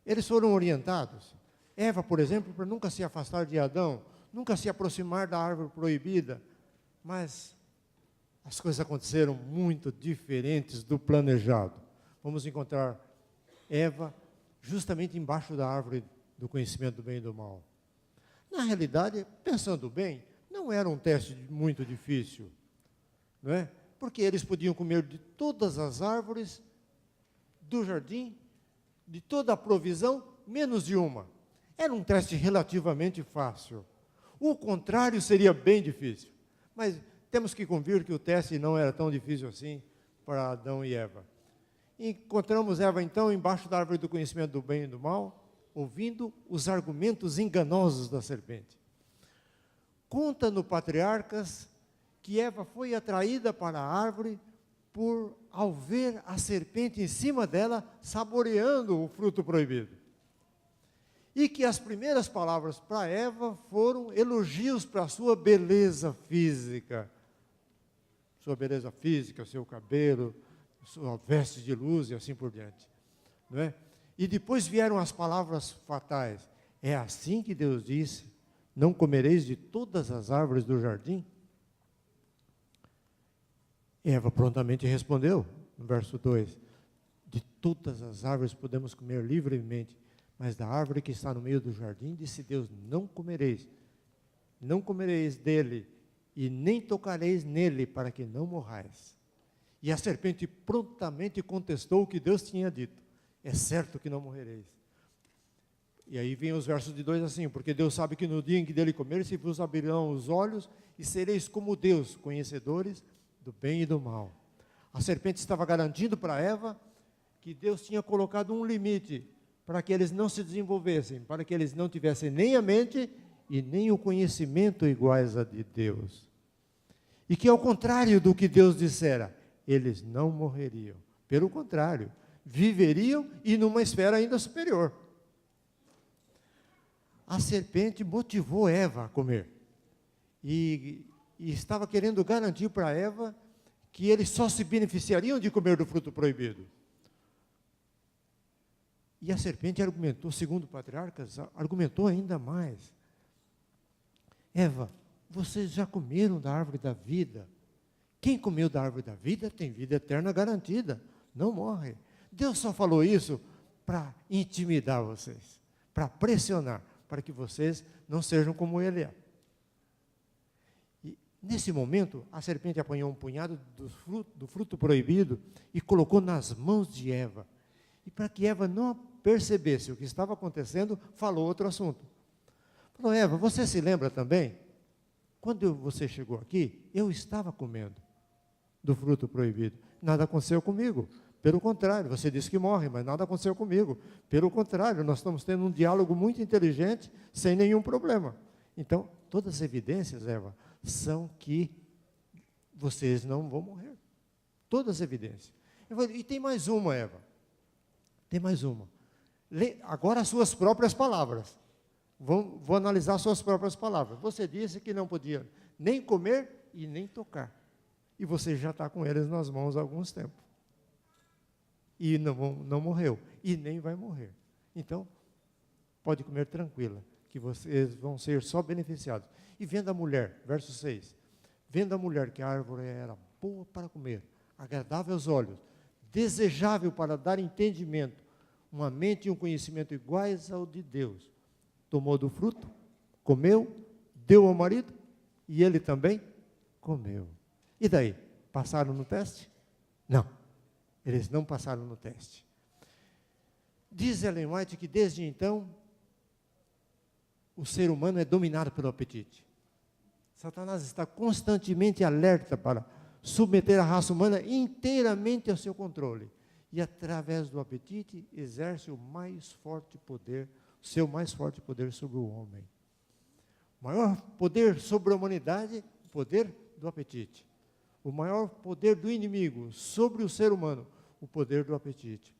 Eles foram orientados. Eva, por exemplo, para nunca se afastar de Adão, nunca se aproximar da árvore proibida, mas as coisas aconteceram muito diferentes do planejado. Vamos encontrar Eva justamente embaixo da árvore do conhecimento do bem e do mal. Na realidade, pensando bem, não era um teste muito difícil, não é? Porque eles podiam comer de todas as árvores do jardim, de toda a provisão, menos de uma. Era um teste relativamente fácil. O contrário seria bem difícil. Mas temos que convir que o teste não era tão difícil assim para Adão e Eva. Encontramos Eva, então, embaixo da árvore do conhecimento do bem e do mal, ouvindo os argumentos enganosos da serpente. Conta no Patriarcas que Eva foi atraída para a árvore ao ver a serpente em cima dela, saboreando o fruto proibido. E que as primeiras palavras para Eva foram elogios para a sua beleza física. Sua beleza física, seu cabelo, sua veste de luz e assim por diante. Não é? E depois vieram as palavras fatais. É assim que Deus disse: não comereis de todas as árvores do jardim? Eva prontamente respondeu, no verso 2, de todas as árvores podemos comer livremente, mas da árvore que está no meio do jardim, disse Deus, não comereis dele, e nem tocareis nele, para que não morrais. E a serpente prontamente contestou o que Deus tinha dito, é certo que não morrereis. E aí vem os versos de 2 assim, porque Deus sabe que no dia em que dele comer, se vos abrirão os olhos, e sereis como Deus, conhecedores do bem e do mal. A serpente estava garantindo para Eva que Deus tinha colocado um limite para que eles não se desenvolvessem, para que eles não tivessem nem a mente e nem o conhecimento iguais a de Deus. E que ao contrário do que Deus dissera, eles não morreriam. Pelo contrário, viveriam e numa esfera ainda superior. a serpente motivou Eva a comer. E estava querendo garantir para Eva que eles só se beneficiariam de comer do fruto proibido. E a serpente argumentou, segundo Patriarcas, argumentou ainda mais. Eva, vocês já comeram da árvore da vida. Quem comeu da árvore da vida tem vida eterna garantida, não morre. Deus só falou isso para intimidar vocês, para pressionar, para que vocês não sejam como ele é. E nesse momento, a serpente apanhou um punhado do fruto proibido e colocou nas mãos de Eva. E para que Eva não percebesse o que estava acontecendo, falou outro assunto. Falou, Eva, você se lembra também? Quando você chegou aqui, eu estava comendo do fruto proibido. Nada aconteceu comigo. Pelo contrário, você disse que morre, mas nada aconteceu comigo. Pelo contrário, nós estamos tendo um diálogo muito inteligente, sem nenhum problema. Então, todas as evidências, Eva, são que vocês não vão morrer. Todas as evidências. Eu falei, e tem mais uma, Eva. Tem mais uma. Agora as suas próprias palavras. Vou analisar as suas próprias palavras. Você disse que não podia nem comer e nem tocar. E você já está com eles nas mãos há alguns tempos. E não morreu. E nem vai morrer. Então, pode comer tranquila, que vocês vão ser só beneficiados. E vendo a mulher, verso 6. Vendo a mulher que a árvore era boa para comer, agradável aos olhos, desejável para dar entendimento, uma mente e um conhecimento iguais ao de Deus. Tomou do fruto, comeu, deu ao marido, e ele também comeu. E daí? Passaram no teste? Não, eles não passaram no teste. Diz Ellen White que desde então, o ser humano é dominado pelo apetite. Satanás está constantemente alerta para submeter a raça humana inteiramente ao seu controle. E através do apetite, exerce o mais forte poder, o seu mais forte poder sobre o homem. O maior poder sobre a humanidade, o poder do apetite. O maior poder do inimigo sobre o ser humano, o poder do apetite.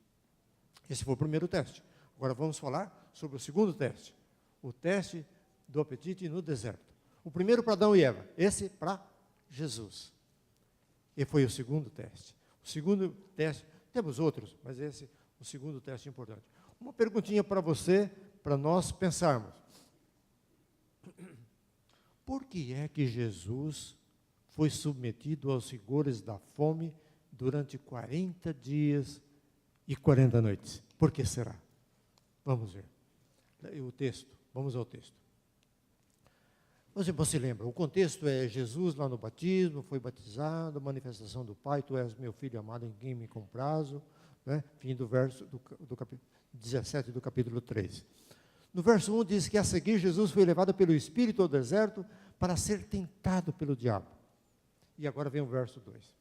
Esse foi o primeiro teste. Agora vamos falar sobre o segundo teste. O teste do apetite no deserto. O primeiro para Adão e Eva, esse para Jesus. E foi o segundo teste. O segundo teste, temos outros, mas esse é o segundo teste importante. Uma perguntinha para você, para nós pensarmos. Por que é que Jesus foi submetido aos rigores da fome durante 40 dias e 40 noites? Por que será? Vamos ver. O texto, vamos ao texto. Você lembra, o contexto é Jesus lá no batismo, foi batizado, manifestação do Pai, tu és meu filho amado em quem me comprazo, né? Fim do verso do capítulo 17 do capítulo 3. No verso 1 diz que a seguir Jesus foi levado pelo Espírito ao deserto para ser tentado pelo diabo. E agora vem o verso 2.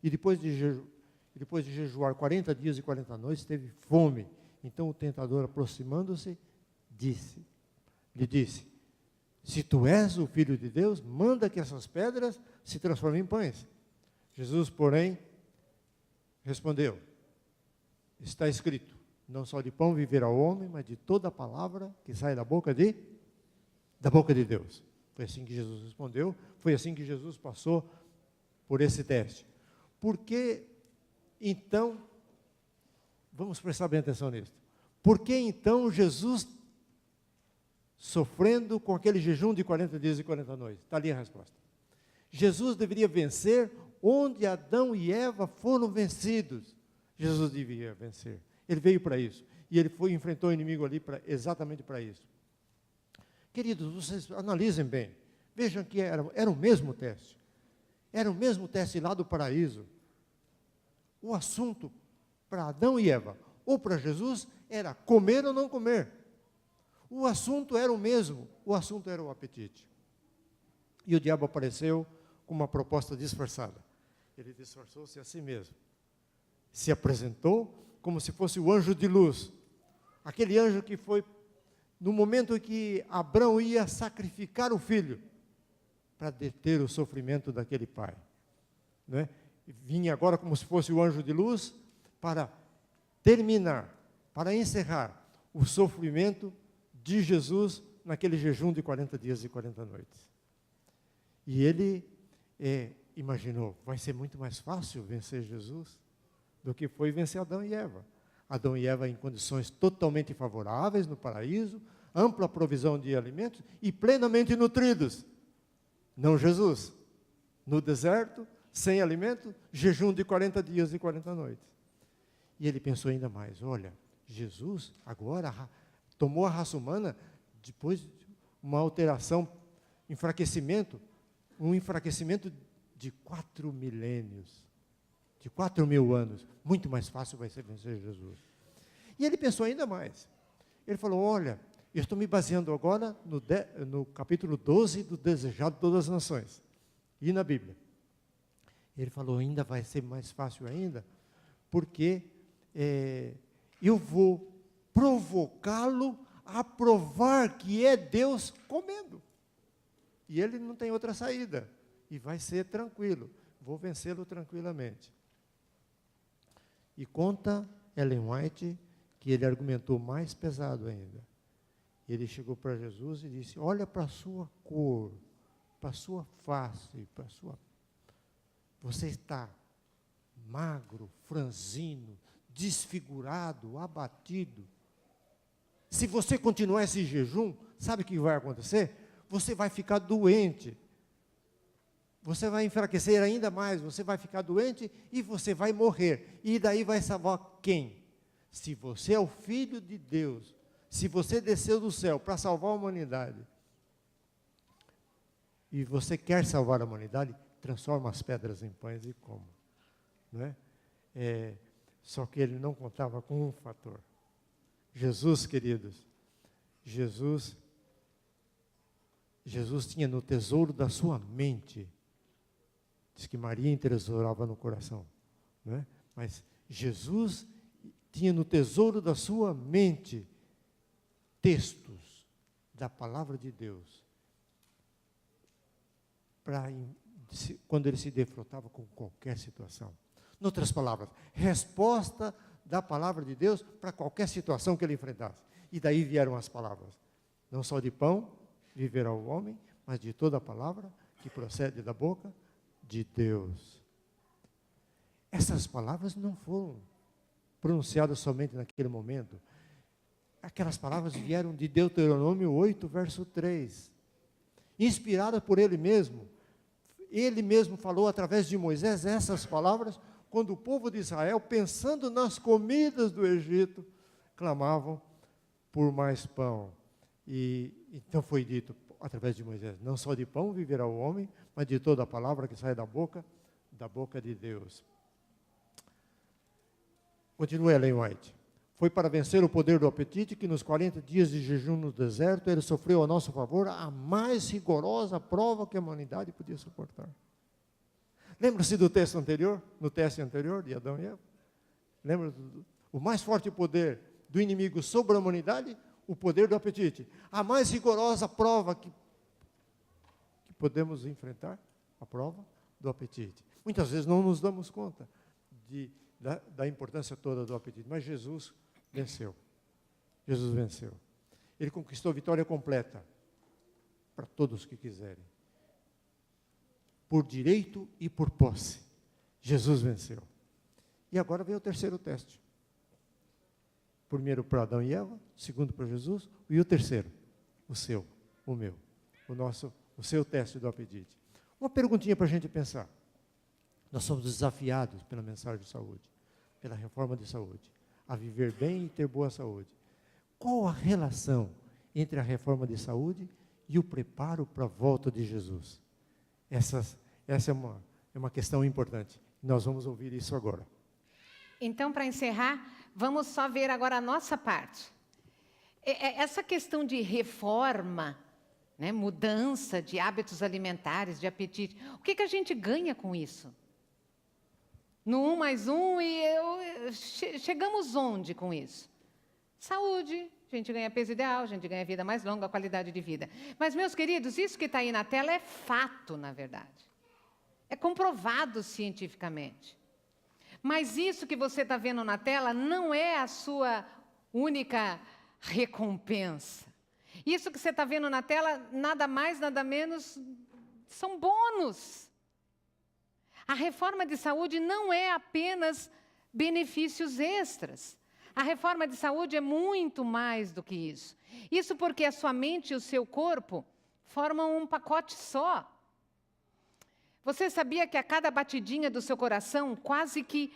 E depois de jejuar 40 dias e 40 noites, teve fome. Então o tentador, aproximando-se, lhe disse, se tu és o Filho de Deus, manda que essas pedras se transformem em pães. Jesus, porém, respondeu, está escrito, não só de pão viverá o homem, mas de toda a palavra que sai da boca de Deus. Foi assim que Jesus respondeu, foi assim que Jesus passou por esse teste. Por que, então, vamos prestar bem atenção nisso, por que então Jesus sofrendo com aquele jejum de 40 dias e 40 noites? Está ali a resposta. Jesus deveria vencer onde Adão e Eva foram vencidos. Jesus devia vencer. Ele veio para isso. E ele enfrentou o inimigo ali exatamente para isso. Queridos, vocês analisem bem. Vejam que era o mesmo teste. Era o mesmo teste lá do paraíso. O assunto para Adão e Eva, ou para Jesus, era comer ou não comer. O assunto era o mesmo, o assunto era o apetite. E o diabo apareceu com uma proposta disfarçada. Ele disfarçou-se a si mesmo. Se apresentou como se fosse o anjo de luz. Aquele anjo que foi, no momento em que Abrão ia sacrificar o filho, para deter o sofrimento daquele pai. Né? Vinha agora como se fosse o anjo de luz, para terminar, para encerrar o sofrimento de Jesus naquele jejum de 40 dias e 40 noites. E ele imaginou, vai ser muito mais fácil vencer Jesus do que foi vencer Adão e Eva. Adão e Eva em condições totalmente favoráveis no paraíso, ampla provisão de alimentos e plenamente nutridos. Não Jesus. No deserto, sem alimento, jejum de 40 dias e 40 noites. E ele pensou ainda mais, olha, Jesus agora tomou a raça humana depois de uma alteração, um enfraquecimento de 4 milênios, de 4.000 anos. Muito mais fácil vai ser vencer Jesus. E ele pensou ainda mais. Ele falou, olha, eu estou me baseando agora no capítulo 12 do Desejado de Todas as Nações. E na Bíblia. Ele falou, ainda vai ser mais fácil ainda, porque eu vou provocá-lo a provar que é Deus comendo. E ele não tem outra saída. E vai ser tranquilo. Vou vencê-lo tranquilamente. E conta Ellen White que ele argumentou mais pesado ainda. Ele chegou para Jesus e disse, olha para a sua cor, para a sua face, para a sua... Você está magro, franzino, desfigurado, abatido. Se você continuar esse jejum, sabe o que vai acontecer? Você vai ficar doente. Você vai enfraquecer ainda mais, você vai ficar doente e você vai morrer. E daí vai salvar quem? Se você é o Filho de Deus, se você desceu do céu para salvar a humanidade, e você quer salvar a humanidade, transforma as pedras em pães e coma. Não é? Só que ele não contava com um fator. Jesus, queridos, Jesus tinha no tesouro da sua mente, diz que Maria entesourava no coração, não é? Mas Jesus tinha no tesouro da sua mente textos da palavra de Deus, quando ele se defrontava com qualquer situação. Em outras palavras, resposta da palavra de Deus para qualquer situação que ele enfrentasse. E daí vieram as palavras. Não só de pão viverá o homem, mas de toda a palavra que procede da boca de Deus. Essas palavras não foram pronunciadas somente naquele momento. Aquelas palavras vieram de Deuteronômio 8, verso 3. Inspirada por ele mesmo. Ele mesmo falou através de Moisés essas palavras, quando o povo de Israel, pensando nas comidas do Egito, clamavam por mais pão. E então foi dito através de Moisés, não só de pão viverá o homem, mas de toda a palavra que sai da boca de Deus. Continua Ellen White. Foi para vencer o poder do apetite que nos 40 dias de jejum no deserto, ele sofreu a nosso favor a mais rigorosa prova que a humanidade podia suportar. Lembra-se do texto anterior, no teste anterior de Adão e Eva? Lembra o mais forte poder do inimigo sobre a humanidade? O poder do apetite. A mais rigorosa prova que podemos enfrentar, a prova do apetite. Muitas vezes não nos damos conta da importância toda do apetite, mas Jesus venceu. Jesus venceu. Ele conquistou a vitória completa para todos que quiserem. Por direito e por posse. Jesus venceu. E agora vem o terceiro teste. Primeiro para Adão e Eva, segundo para Jesus, e o terceiro, o seu, o meu, o seu teste do apetite. Uma perguntinha para a gente pensar. Nós somos desafiados pela mensagem de saúde, pela reforma de saúde, a viver bem e ter boa saúde. Qual a relação entre a reforma de saúde e o preparo para a volta de Jesus? Essa é uma questão importante. Nós vamos ouvir isso agora. Então, para encerrar, vamos só ver agora a nossa parte. Essa questão de reforma, né, mudança de hábitos alimentares, de apetite, o que a gente ganha com isso? No 1 mais 1, chegamos onde com isso? Saúde, a gente ganha peso ideal, a gente ganha vida mais longa, qualidade de vida. Mas, meus queridos, isso que está aí na tela é fato, na verdade. É comprovado cientificamente. Mas isso que você está vendo na tela não é a sua única recompensa. Isso que você está vendo na tela, nada mais, nada menos, são bônus. A reforma de saúde não é apenas benefícios extras. A reforma de saúde é muito mais do que isso. Isso porque a sua mente e o seu corpo formam um pacote só. Você sabia que a cada batidinha do seu coração, quase que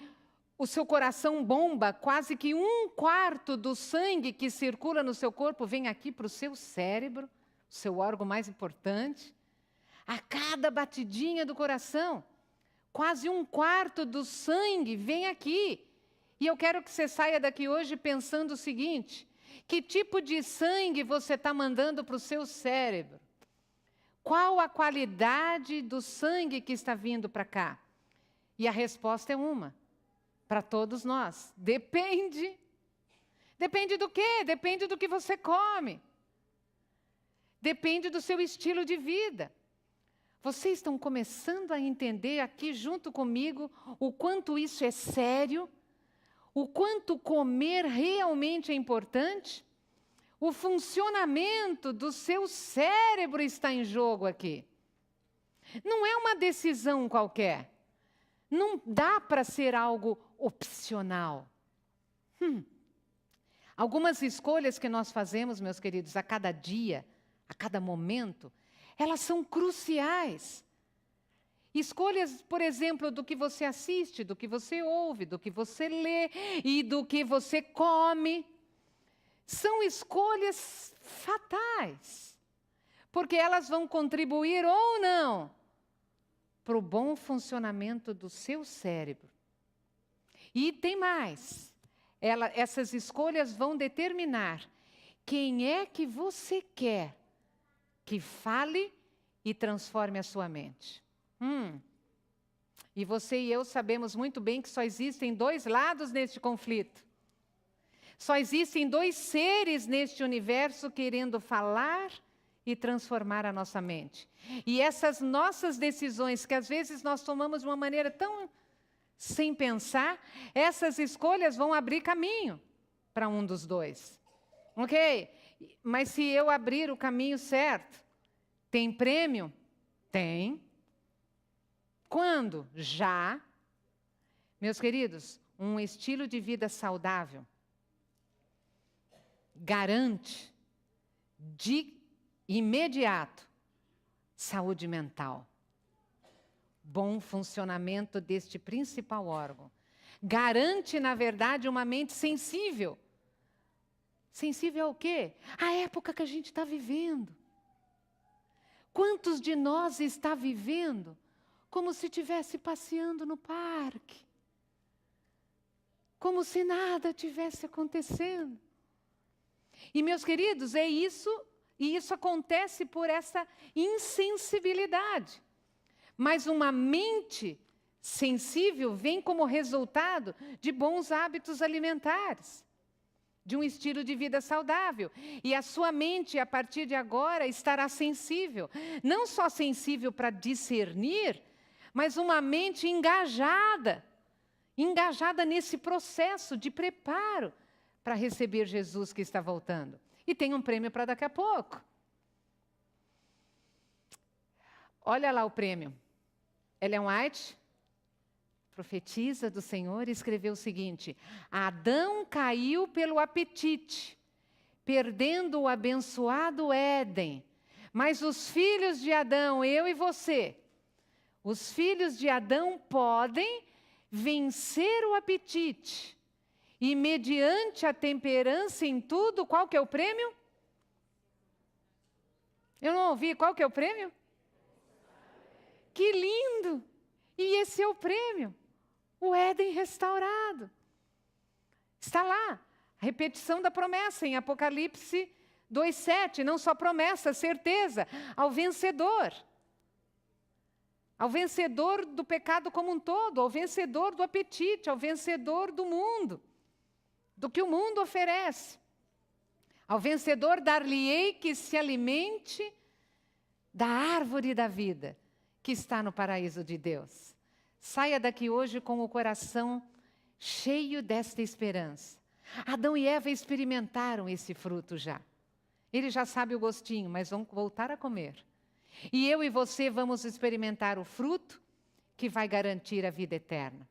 o seu coração bomba, quase que 1/4 do sangue que circula no seu corpo vem aqui para o seu cérebro, o seu órgão mais importante. A cada batidinha do coração, quase 1/4 do sangue vem aqui. E eu quero que você saia daqui hoje pensando o seguinte: que tipo de sangue você está mandando para o seu cérebro? Qual a qualidade do sangue que está vindo para cá? E a resposta é uma, para todos nós: depende. Depende do quê? Depende do que você come. Depende do seu estilo de vida. Vocês estão começando a entender aqui junto comigo o quanto isso é sério? O quanto comer realmente é importante? O funcionamento do seu cérebro está em jogo aqui. Não é uma decisão qualquer. Não dá para ser algo opcional. Algumas escolhas que nós fazemos, meus queridos, a cada dia, a cada momento, elas são cruciais. Escolhas, por exemplo, do que você assiste, do que você ouve, do que você lê e do que você come. São escolhas fatais, porque elas vão contribuir ou não para o bom funcionamento do seu cérebro. E tem mais, essas escolhas vão determinar quem é que você quer que fale e transforme a sua mente. E você e eu sabemos muito bem que só existem 2 lados neste conflito. Só existem 2 seres neste universo querendo falar e transformar a nossa mente. E essas nossas decisões, que às vezes nós tomamos de uma maneira tão sem pensar, essas escolhas vão abrir caminho para um dos 2. Ok? Mas se eu abrir o caminho certo, tem prêmio? Tem. Quando? Já. Meus queridos, um estilo de vida saudável garante de imediato saúde mental, bom funcionamento deste principal órgão. Garante, na verdade, uma mente sensível. Sensível ao quê? À época que a gente está vivendo. Quantos de nós está vivendo como se estivesse passeando no parque? Como se nada tivesse acontecendo. E, meus queridos, é isso, e isso acontece por essa insensibilidade. Mas uma mente sensível vem como resultado de bons hábitos alimentares, de um estilo de vida saudável. E a sua mente, a partir de agora, estará sensível. Não só sensível para discernir, mas uma mente engajada nesse processo de preparo para receber Jesus que está voltando. E tem um prêmio para daqui a pouco. Olha lá o prêmio. Ellen White, profetisa do Senhor, escreveu o seguinte: Adão caiu pelo apetite, perdendo o abençoado Éden. Mas os filhos de Adão, eu e você, os filhos de Adão podem vencer o apetite. E mediante a temperança em tudo, qual que é o prêmio? Eu não ouvi, qual que é o prêmio? Que lindo! E esse é o prêmio, o Éden restaurado. Está lá, a repetição da promessa em Apocalipse 2:7, não só promessa, certeza, ao vencedor do pecado como um todo, ao vencedor do apetite, ao vencedor do mundo, do que o mundo oferece. Ao vencedor dar-lhe-ei que se alimente da árvore da vida, que está no paraíso de Deus. Saia daqui hoje com o coração cheio desta esperança. Adão e Eva experimentaram esse fruto já. Ele já sabe o gostinho, mas vamos voltar a comer. E eu e você vamos experimentar o fruto que vai garantir a vida eterna.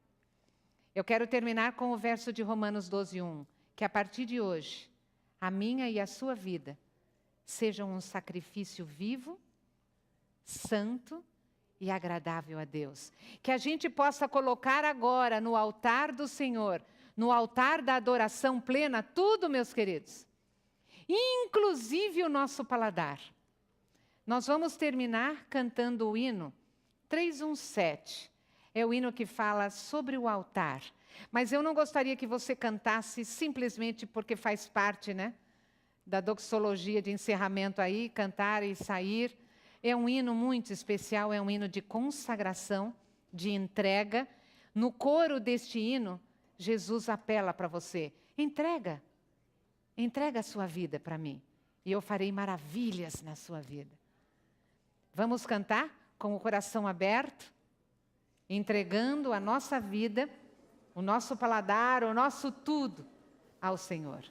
Eu quero terminar com o verso de Romanos 12:1, que a partir de hoje, a minha e a sua vida sejam um sacrifício vivo, santo e agradável a Deus. Que a gente possa colocar agora no altar do Senhor, no altar da adoração plena, tudo, meus queridos, inclusive o nosso paladar. Nós vamos terminar cantando o hino 317. É o hino que fala sobre o altar. Mas eu não gostaria que você cantasse simplesmente porque faz parte, né, da doxologia de encerramento aí, cantar e sair. É um hino muito especial, é um hino de consagração, de entrega. No coro deste hino, Jesus apela para você: entrega a sua vida para mim, e eu farei maravilhas na sua vida. Vamos cantar com o coração aberto, entregando a nossa vida, o nosso paladar, o nosso tudo ao Senhor.